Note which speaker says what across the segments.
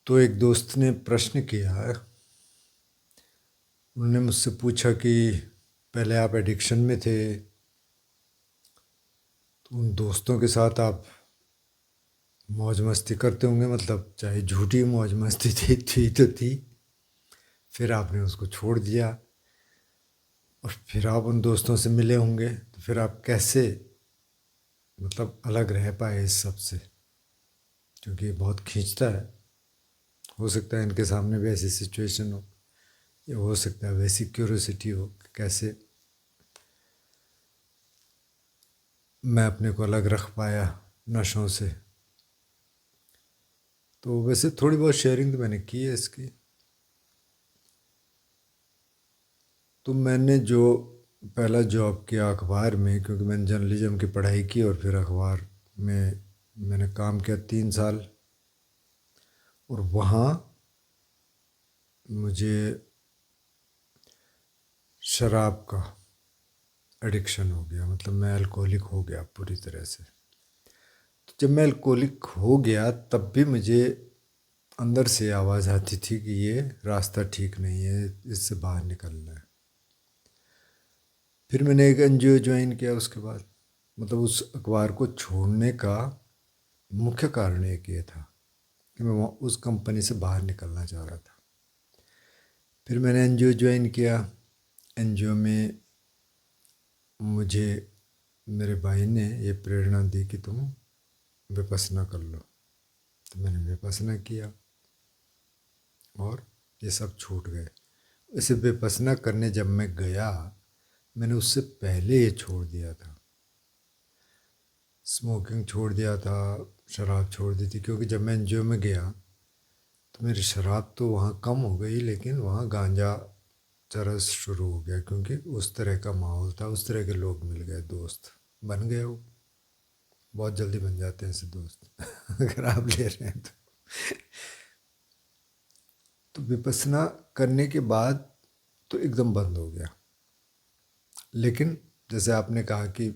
Speaker 1: तो एक दोस्त ने प्रश्न किया। उन्होंने मुझसे पूछा कि पहले आप एडिक्शन में थे तो उन दोस्तों के साथ आप मौज मस्ती करते होंगे, मतलब चाहे झूठी मौज मस्ती थी तो थी। फिर आपने उसको छोड़ दिया और फिर आप उन दोस्तों से मिले होंगे, तो फिर आप कैसे मतलब अलग रह पाए इस सब से, क्योंकि ये बहुत खींचता है। हो सकता है इनके सामने भी ऐसी सिचुएशन हो, या हो सकता है वैसी क्यूरोसिटी हो कि कैसे मैं अपने को अलग रख पाया नशों से। तो वैसे थोड़ी बहुत शेयरिंग तो मैंने की है इसकी। तो मैंने जो पहला जॉब किया अखबार में, क्योंकि मैंने जर्नलिज्म की पढ़ाई की और फिर अखबार में मैंने काम किया 3 साल। और वहाँ मुझे शराब का एडिक्शन हो गया, मतलब मैं अल्कोहलिक हो गया पूरी तरह से। तो जब मैं अल्कोहलिक हो गया तब भी मुझे अंदर से आवाज़ आती थी कि ये रास्ता ठीक नहीं है, इससे बाहर निकलना है। फिर मैंने एक एनजीओ ज्वाइन किया उसके बाद। मतलब उस अखबार को छोड़ने का मुख्य कारण एक ये था कि मैं वहाँ उस कंपनी से बाहर निकलना चाह रहा था। फिर मैंने एनजीओ ज्वाइन किया। एनजीओ में मुझे मेरे भाई ने ये प्रेरणा दी कि तुम विपश्यना कर लो। तो मैंने विपश्यना किया और ये सब छूट गए। इसे विपश्यना करने जब मैं गया, मैंने उससे पहले ये छोड़ दिया था। स्मोकिंग छोड़ दिया था, शराब छोड़ दी थी, क्योंकि जब मैं एनजीओ में गया तो मेरी शराब तो वहाँ कम हो गई, लेकिन वहाँ गांजा चरस शुरू हो गया, क्योंकि उस तरह का माहौल था, उस तरह के लोग मिल गए, दोस्त बन गए। वो बहुत जल्दी बन जाते हैं ऐसे दोस्त अगर आप ले रहे हैं तो विपස්සना करने के बाद तो एकदम बंद हो गया। लेकिन जैसे आपने कहा कि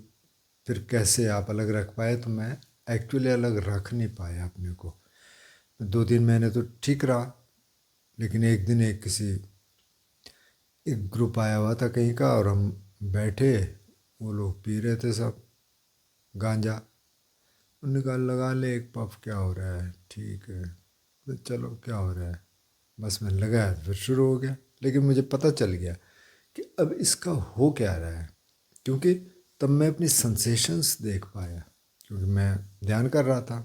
Speaker 1: फिर कैसे आप अलग रख पाए, तो मैं एक्चुअली अलग रख नहीं पाया अपने को। 2-3 महीने तो ठीक रहा, लेकिन एक दिन एक ग्रुप आया हुआ था कहीं का, और हम बैठे, वो लोग पी रहे थे सब गांजा। उन्होंने कहा लगा ले एक पफ, क्या हो रहा है, ठीक है तो चलो क्या हो रहा है। बस मैं लगाया, फिर शुरू हो गया। लेकिन मुझे पता चल गया कि अब इसका हो क्या रहा है, क्योंकि तब मैं अपनी सेंसेशंस देख पाया, क्योंकि मैं ध्यान कर रहा था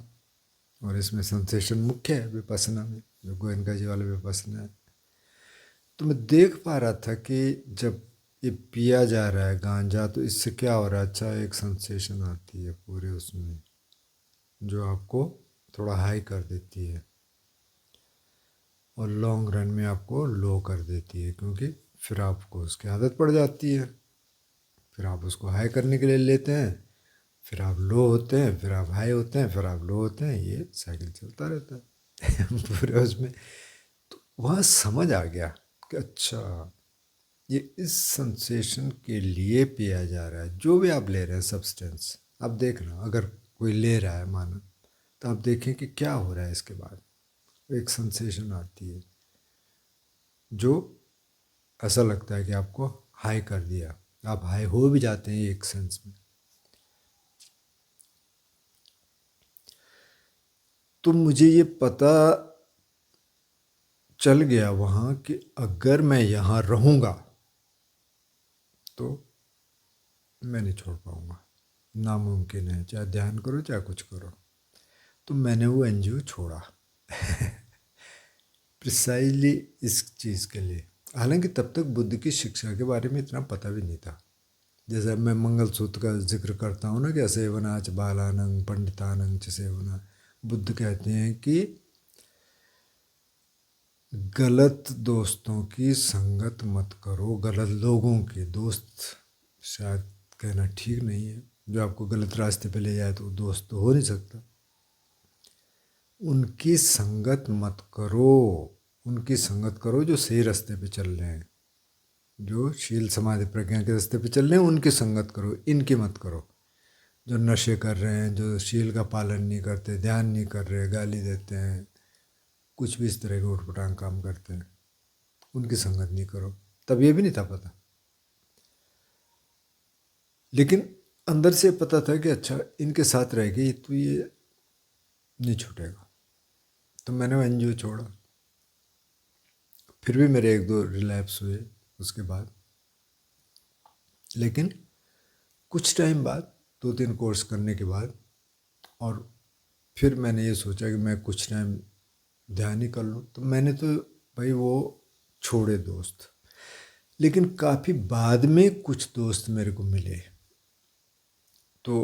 Speaker 1: और इसमें सेंसेशन मुख्य है विपස්සना में, जो गोयनका जी वाला विपස්සना है। तो मैं देख पा रहा था कि जब ये पिया जा रहा है गांजा, तो इससे क्या हो रहा है। अच्छा, एक सेंसेशन आती है पूरे उसमें, जो आपको थोड़ा हाई कर देती है और लॉन्ग रन में आपको लो कर देती है, क्योंकि फिर आपको उसकी आदत पड़ जाती है। फिर आप उसको हाई करने के लिए लेते हैं, फिर आप लो होते हैं, फिर आप हाई होते हैं, फिर आप लो होते हैं, ये साइकिल चलता रहता है पूरे उसमें। तो वहाँ समझ आ गया कि अच्छा, ये इस सेंसेशन के लिए पिया जा रहा है। जो भी आप ले रहे हैं सब्सटेंस, आप देखना, अगर कोई ले रहा है माना, तो आप देखें कि क्या हो रहा है इसके बाद। एक सेंसेशन आती है जो ऐसा लगता है कि आपको हाई कर दिया, आप हाई हो भी जाते हैं एक सेंस में। तो मुझे ये पता चल गया वहाँ कि अगर मैं यहाँ रहूँगा तो मैं नहीं छोड़ पाऊँगा, नामुमकिन है, चाहे ध्यान करो चाहे कुछ करो। तो मैंने वो एनजीओ छोड़ा प्रिसाइजली इस चीज़ के लिए। हालांकि तब तक बुद्ध की शिक्षा के बारे में इतना पता भी नहीं था। जैसे अब मैं मंगलसूत्र का जिक्र करता हूँ ना, कि असेवनाच बालानंग पंडितानंग च सेवना। बुद्ध कहते हैं कि गलत दोस्तों की संगत मत करो। गलत लोगों के दोस्त शायद कहना ठीक नहीं है, जो आपको गलत रास्ते पे ले जाए तो दोस्त तो हो नहीं सकता। उनकी संगत मत करो। उनकी संगत करो जो सही रास्ते पे चल रहे हैं, जो शील समाधि प्रज्ञा के रास्ते पे चल रहे हैं, उनकी संगत करो, इनकी मत करो। जो नशे कर रहे हैं, जो शील का पालन नहीं करते, ध्यान नहीं कर रहे, गाली देते हैं, कुछ भी इस तरह के उठपटांग काम करते हैं, उनकी संगत नहीं करो। तब ये भी नहीं था पता, लेकिन अंदर से पता था कि अच्छा इनके साथ रह गई तो ये नहीं छूटेगा। तो मैंने वो एनजीओ छोड़ा। फिर भी मेरे एक दो रिलैप्स हुए उसके बाद, लेकिन कुछ टाइम बाद, 2-3 कोर्स करने के बाद, और फिर मैंने ये सोचा कि मैं कुछ टाइम ध्यान ही कर लूँ। तो मैंने तो भाई वो छोड़े दोस्त, लेकिन काफ़ी बाद में कुछ दोस्त मेरे को मिले। तो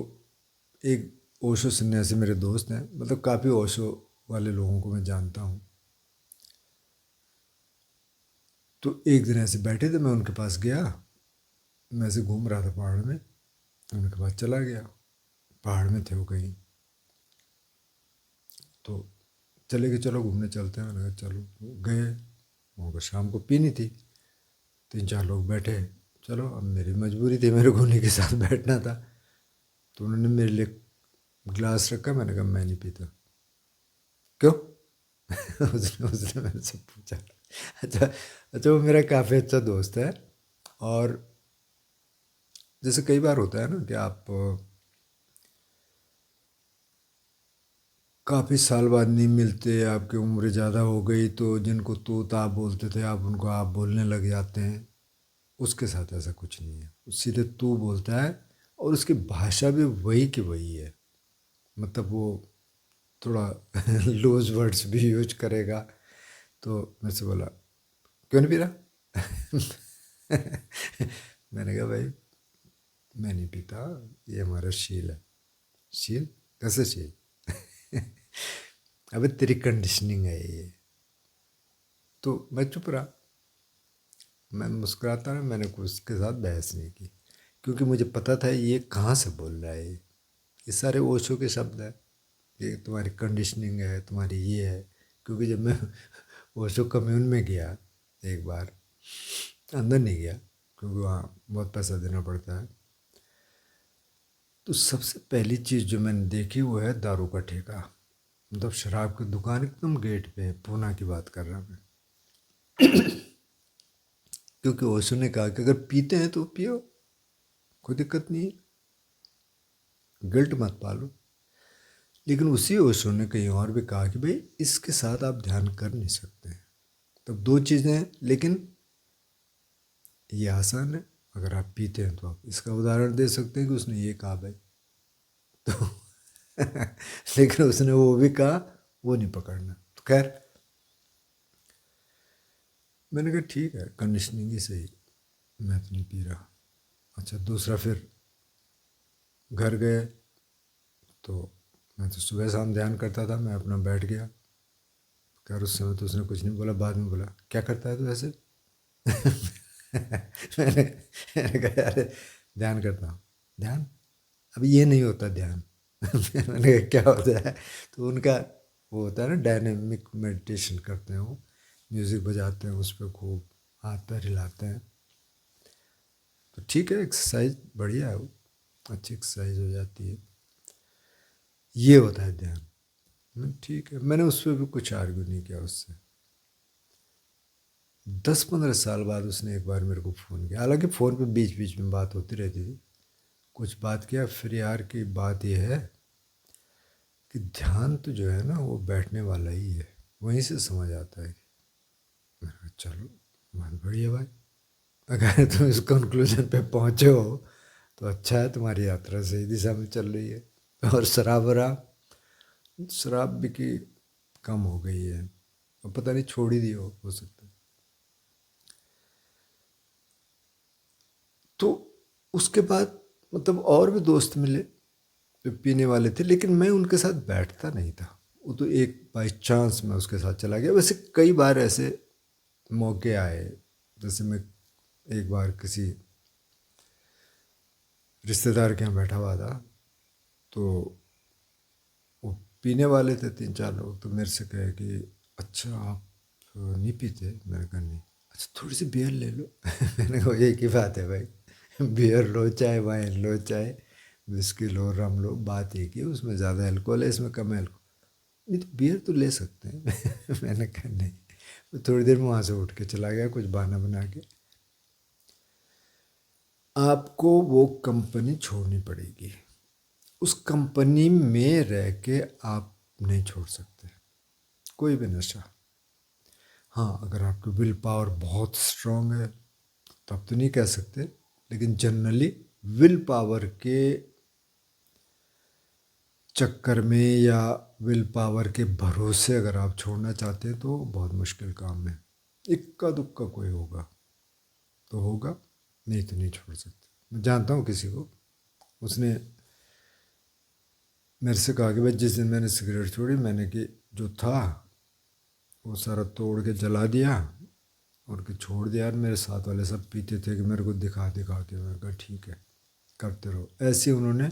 Speaker 1: एक ओशो सन्यासी मेरे दोस्त हैं, मतलब काफ़ी ओशो वाले लोगों को मैं जानता हूँ। तो एक दिन ऐसे बैठे थे, मैं उनके पास गया, मैं ऐसे घूम रहा था पहाड़ में, उनके पास चला गया। पहाड़ में थे वो कहीं, तो चले गए, चलो घूमने चलते हैं। मैंने कहा चलो, गए। वहाँ पर शाम को पीनी थी, 3-4 लोग बैठे, चलो अब मेरी मजबूरी थी, मेरे को उन्हीं के साथ बैठना था। तो उन्होंने मेरे लिए गिलास रखा, मैंने कहा मैं नहीं पीता। क्यों? उसने मेरे से पूछा। अच्छा अच्छा, वो मेरा काफ़ी अच्छा दोस्त है। और जैसे कई बार होता है ना कि आप काफ़ी साल बाद नहीं मिलते, आपकी उम्र ज़्यादा हो गई, तो जिनको तू आप बोलते थे आप उनको आप बोलने लग जाते हैं। उसके साथ ऐसा कुछ नहीं है, वो सीधे तू बोलता है, और उसकी भाषा भी वही की वही है। मतलब वो थोड़ा लूज वर्ड्स भी यूज करेगा। तो मेरे से बोला क्यों नहीं पी रहा? मैंने कहा भाई मैं नहीं पीता, ये हमारा शील है। शील? कैसे शील? अबे तेरी कंडीशनिंग है ये। तो मैं चुप रहा, मैं मुस्कुराता रहा, मैंने कुछ उसके साथ बहस नहीं की, क्योंकि मुझे पता था ये कहाँ से बोल रहा है। ये सारे ओशो के शब्द हैं, ये तुम्हारी कंडीशनिंग है, तुम्हारी ये है। क्योंकि जब मैं ओशो कम्यून में गया एक बार, अंदर नहीं गया क्योंकि वहाँ बहुत पैसा देना पड़ता है, तो सबसे पहली चीज़ जो मैंने देखी वो है दारू का ठेका। मतलब शराब की दुकान एकदम गेट पे है, पूना की बात कर रहा मैं। क्योंकि ओशो ने कहा कि अगर पीते हैं तो पियो, कोई दिक्कत नहीं है, गिल्ट मत पालो। लेकिन उसी ओशो ने कहीं और भी कहा कि भाई इसके साथ आप ध्यान कर नहीं सकते। तब दो चीज़ें हैं, लेकिन ये आसान है, अगर आप पीते हैं तो आप इसका उदाहरण दे सकते हैं कि उसने ये कहा भाई। तो लेकिन उसने वो भी कहा, वो नहीं पकड़ना। तो खैर मैंने कहा ठीक है, कंडीशनिंग ही सही, मैं तो नहीं पी रहा। अच्छा, दूसरा फिर घर गए, तो मैं तो सुबह शाम ध्यान करता था, मैं अपना बैठ गया। खैर उस समय तो उसने कुछ नहीं बोला, बाद में बोला क्या करता है तू ऐसे? मैंने मैंने कहा अरे ध्यान करता हूँ। ध्यान? अब ये नहीं होता ध्यान। मैंने कहा क्या होता है? तो उनका वो होता है ना, डायनेमिक मेडिटेशन करते हैं वो, म्यूज़िक बजाते हैं, उस पर खूब हाथ पैर हिलाते हैं। तो ठीक है, एक्सरसाइज बढ़िया है वो, अच्छी एक्सरसाइज हो जाती है। ये होता है ध्यान। ठीक है, मैंने उस पर भी कुछ आर्ग्यू नहीं किया उससे। 10-15 साल बाद उसने एक बार मेरे को फ़ोन किया, हालांकि फ़ोन पे बीच बीच में बात होती रहती थी, कुछ बात किया। फिर यार की बात यह है कि ध्यान तो जो है ना वो बैठने वाला ही है, वहीं से समझ आता है। मैंने कहा चलो बहुत बढ़िया भाई, अगर तुम इस कंक्लूजन पे पहुँचे हो तो अच्छा है, तुम्हारी यात्रा सही दिशा में चल रही है। और शराब वराब, शराब भी की कम हो गई है, और पता नहीं छोड़ ही दी हो सकता है। तो उसके बाद मतलब और भी दोस्त मिले जो पीने वाले थे, लेकिन मैं उनके साथ बैठता नहीं था। वो तो एक बाई चांस मैं उसके साथ चला गया। वैसे कई बार ऐसे मौके आए, जैसे मैं एक बार किसी रिश्तेदार के यहाँ बैठा हुआ था, तो वो पीने वाले थे 3-4 लोग, तो मेरे से कहे कि अच्छा आप नहीं पीते? मैंने कहा नहीं। अच्छा थोड़ी सी बियर ले लो। मैंने कहा एक ही बात है भाई, बियर लो चाहे वाइन लो चाहे विस्की लो रम लो, बात एक ही है, उसमें ज़्यादा अल्कोहल है, इसमें कम है अल्कोहल। नहीं तो बियर तो ले सकते हैं। मैंने कहा नहीं। मैं थोड़ी देर में वहाँ से उठ के चला गया कुछ बहाना बना के। आपको वो कंपनी छोड़नी पड़ेगी। उस कंपनी में रह के आप नहीं छोड़ सकते कोई भी नशा। हाँ, अगर आपकी विल पावर बहुत स्ट्रांग है तब तो नहीं कह सकते, लेकिन जनरली विल पावर के चक्कर में या विल पावर के भरोसे अगर आप छोड़ना चाहते हैं तो बहुत मुश्किल काम है। इक्का दुक्का कोई होगा तो होगा, नहीं तो नहीं छोड़ सकते। मैं जानता हूँ किसी को, उसने मेरे से कहा कि भाई जिस दिन मैंने सिगरेट छोड़ी, मैंने कि जो था वो सारा तोड़ के जला दिया और कि छोड़ दिया। यार मेरे साथ वाले सब पीते थे कि मेरे को दिखा दिखा के। मैंने कहा ठीक है करते रहो। ऐसे उन्होंने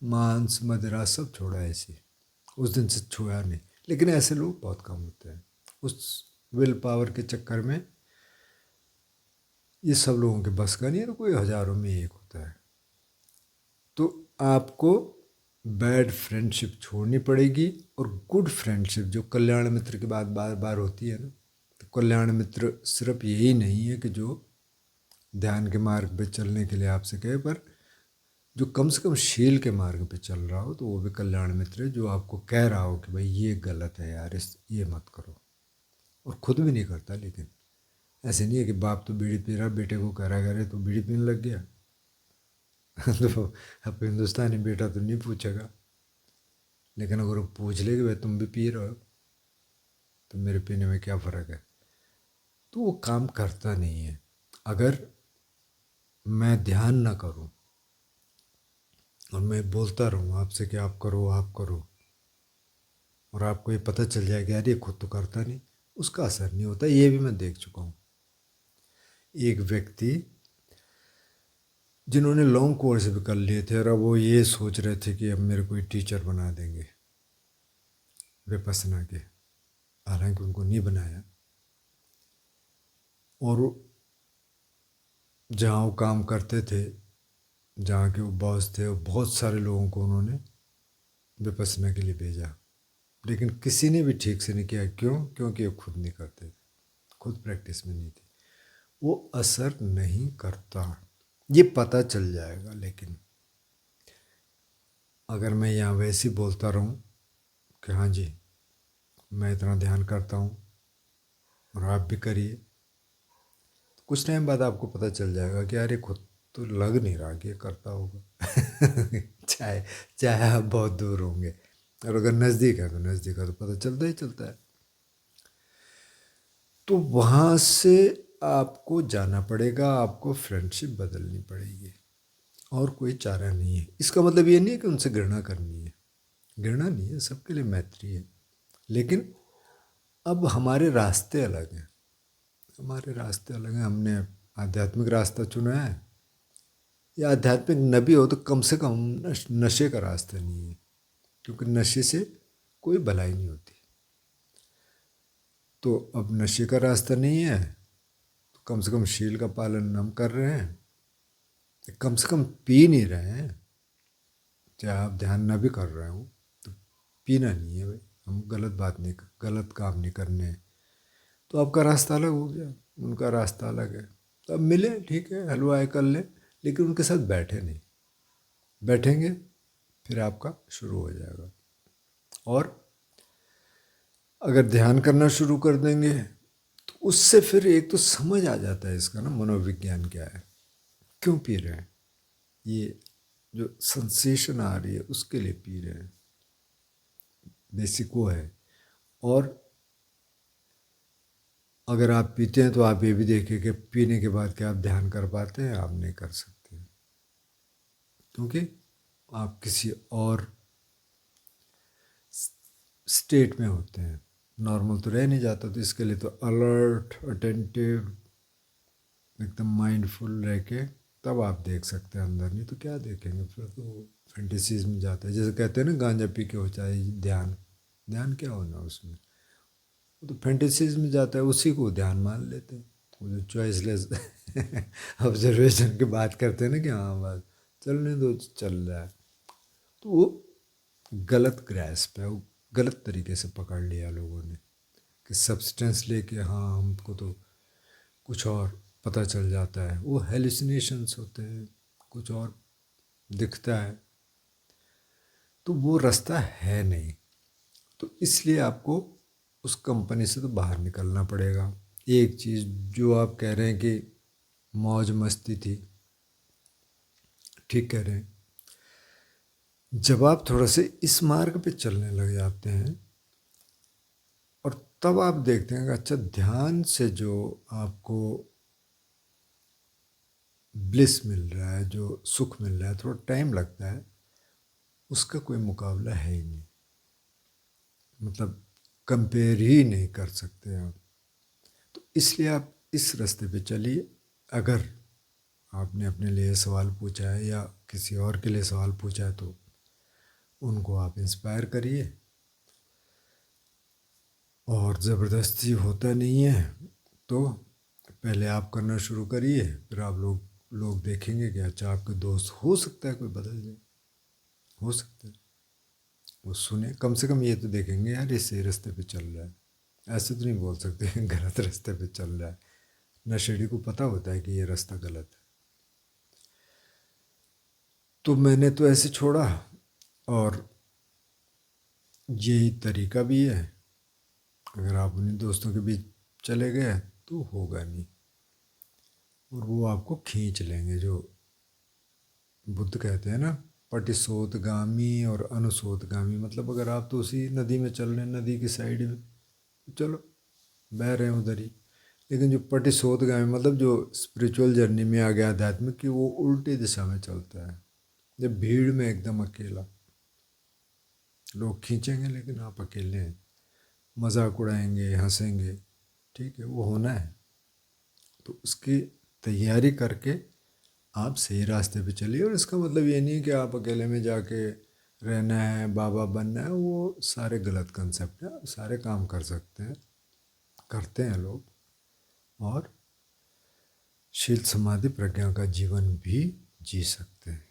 Speaker 1: मांस मदिरा सब छोड़ा ऐसे। उस दिन से छुआ नहीं। लेकिन ऐसे लोग बहुत कम होते हैं। उस विल पावर के चक्कर में ये सब लोगों के बस का नहीं है, तो कोई हज़ारों में एक होता है। तो आपको बैड फ्रेंडशिप छोड़नी पड़ेगी और गुड फ्रेंडशिप जो कल्याण मित्र की बात बार बार होती है ना, तो कल्याण मित्र सिर्फ यही नहीं है कि जो ध्यान के मार्ग पे चलने के लिए आपसे कहे, पर जो कम से कम शील के मार्ग पे चल रहा हो तो वो भी कल्याण मित्र है, जो आपको कह रहा हो कि भाई ये गलत है यार, इस ये मत करो। और खुद भी नहीं करता। लेकिन ऐसे नहीं है कि बाप तो बीड़ी पी रहा, बेटे को कह रहा करे तो बीड़ी पीने लग गया। तो अब हिंदुस्तानी बेटा तो नहीं पूछेगा, लेकिन अगर वो पूछ ले कि भाई तुम भी पी रहे हो तो मेरे पीने में क्या फ़र्क है, तो वो काम करता नहीं है। अगर मैं ध्यान ना करूं और मैं बोलता रहूं आपसे कि आप करो आप करो, और आपको ये पता चल जाएगा यार ये खुद तो करता नहीं, उसका असर नहीं होता। ये भी मैं देख चुका हूँ। एक व्यक्ति जिन्होंने लॉन्ग कोर्स भी कर लिए थे और अब वो ये सोच रहे थे कि अब मेरे को टीचर बना देंगे विपස්සना के, हालांकि उनको नहीं बनाया। और जहाँ वो काम करते थे, जहाँ के वो बॉस थे, वो बहुत सारे लोगों को उन्होंने विपස්සना के लिए भेजा, लेकिन किसी ने भी ठीक से नहीं किया। क्यों? क्योंकि वो खुद नहीं करते थे, खुद प्रैक्टिस में नहीं थे। वो असर नहीं करता, ये पता चल जाएगा। लेकिन अगर मैं यहाँ वैसे ही बोलता रहूँ कि हाँ जी मैं इतना ध्यान करता हूँ और आप भी करिए, तो कुछ टाइम बाद आपको पता चल जाएगा कि यार ये खुद तो लग नहीं रहा कि ये करता होगा। चाहे चाहे आप बहुत दूर होंगे, और अगर नज़दीक है तो नज़दीक है तो पता चलता ही चलता है। तो वहाँ से आपको जाना पड़ेगा, आपको फ्रेंडशिप बदलनी पड़ेगी, और कोई चारा नहीं है। इसका मतलब ये नहीं है कि उनसे घृणा करनी है, घृणा नहीं है, सबके लिए मैत्री है। लेकिन अब हमारे रास्ते अलग हैं, हमारे रास्ते अलग हैं। हमने आध्यात्मिक रास्ता चुना है, या आध्यात्मिक न भी हो तो कम से कम नशे का रास्ता नहीं है, क्योंकि नशे से कोई भलाई नहीं होती। तो अब नशे का रास्ता नहीं है तो कम से कम शील का पालन हम कर रहे हैं, कम से कम पी नहीं रहे हैं। चाहे आप ध्यान ना भी कर रहे हो तो पीना नहीं है भाई, हम गलत बात नहीं, गलत काम नहीं करने हैं। तो आपका रास्ता अलग हो गया, उनका रास्ता अलग है। तो अब मिले ठीक है, हलवाई कर ले, लेकिन उनके साथ बैठे नहीं। बैठेंगे फिर आपका शुरू हो जाएगा। और अगर ध्यान करना शुरू कर देंगे तो उससे फिर एक तो समझ आ जाता है इसका ना मनोविज्ञान क्या है, क्यों पी रहे हैं, ये जो सेंसेशन आ रही है उसके लिए पी रहे हैं, बेसिक वो है। और अगर आप पीते हैं तो आप ये भी देखें कि पीने के बाद क्या आप ध्यान कर पाते हैं? आप नहीं कर सकते, क्योंकि आप किसी और स्टेट में होते हैं, नॉर्मल तो रह नहीं जाता। तो इसके लिए तो अलर्ट, अटेंटिव, एकदम माइंडफुल रह के तब आप देख सकते हैं अंदर, नहीं तो क्या देखेंगे? फिर तो फैंटेसीज में जाता है। जैसे कहते हैं ना गांजा पी के हो जाए ध्यान, ध्यान क्या होना उसमें, वो तो फैंटेसीज में जाता है, उसी को ध्यान मान लेते हैं। वो जो चॉइसलेस ऑब्जर्वेशन की बात करते हैं ना कि हाँ बस चलने दो, चल रहा है, तो वो गलत ग्रैस्प है, वो गलत तरीके से पकड़ लिया लोगों ने कि सब्सटेंस लेके हाँ हमको तो कुछ और पता चल जाता है, वो हेलुसिनेशंस होते हैं, कुछ और दिखता है, तो वो रास्ता है नहीं। तो इसलिए आपको उस कंपनी से तो बाहर निकलना पड़ेगा। एक चीज़ जो आप कह रहे हैं कि मौज मस्ती थी, ठीक कह रहे हैं। जब आप थोड़ा से इस मार्ग पे चलने लग जाते हैं और तब आप देखते हैं कि अच्छा ध्यान से जो आपको ब्लिस मिल रहा है, जो सुख मिल रहा है, थोड़ा टाइम लगता है, उसका कोई मुकाबला है ही नहीं। मतलब कंपेयर ही नहीं कर सकते आप। तो इसलिए आप इस रास्ते पे चलिए। अगर आपने अपने लिए सवाल पूछा है या किसी और के लिए सवाल पूछा है तो उनको आप इंस्पायर करिए, और ज़बरदस्ती होता नहीं है तो पहले आप करना शुरू करिए, फिर आप लोग देखेंगे कि अच्छा आपके दोस्त हो सकता है कोई बदल जाए, हो सकता है वो सुने, कम से कम ये तो देखेंगे यार ये सही रास्ते पे चल रहा है। ऐसे तो नहीं बोल सकते गलत रास्ते पे चल रहा है। नशेड़ी को पता होता है कि ये रास्ता गलत है। तो मैंने तो ऐसे छोड़ा, और यही तरीका भी है। अगर आप अपने दोस्तों के बीच चले गए तो होगा नहीं, और वो आपको खींच लेंगे। जो बुद्ध कहते हैं ना, पटिशोधगामी और अनुशोधगामी, मतलब अगर आप तो उसी नदी में चल रहे हैं, नदी की साइड में, तो चलो बह रहे हैं उधर ही। लेकिन जो पटिशोधगामी मतलब जो स्पिरिचुअल जर्नी में आ गया आध्यात्मिक की, वो उल्टी दिशा में चलता है। जब भीड़ में एकदम अकेला, लोग खींचेंगे लेकिन आप अकेले हैं, मजाक उड़ाएंगे, हंसेंगे, ठीक है, वो होना है। तो उसकी तैयारी करके आप सही रास्ते पे चलिए। और इसका मतलब ये नहीं कि आप अकेले में जाके रहना है, बाबा बनना है, वो सारे गलत कंसेप्ट हैं। सारे काम कर सकते हैं, करते हैं लोग, और शील समाधि प्रज्ञा का जीवन भी जी सकते हैं।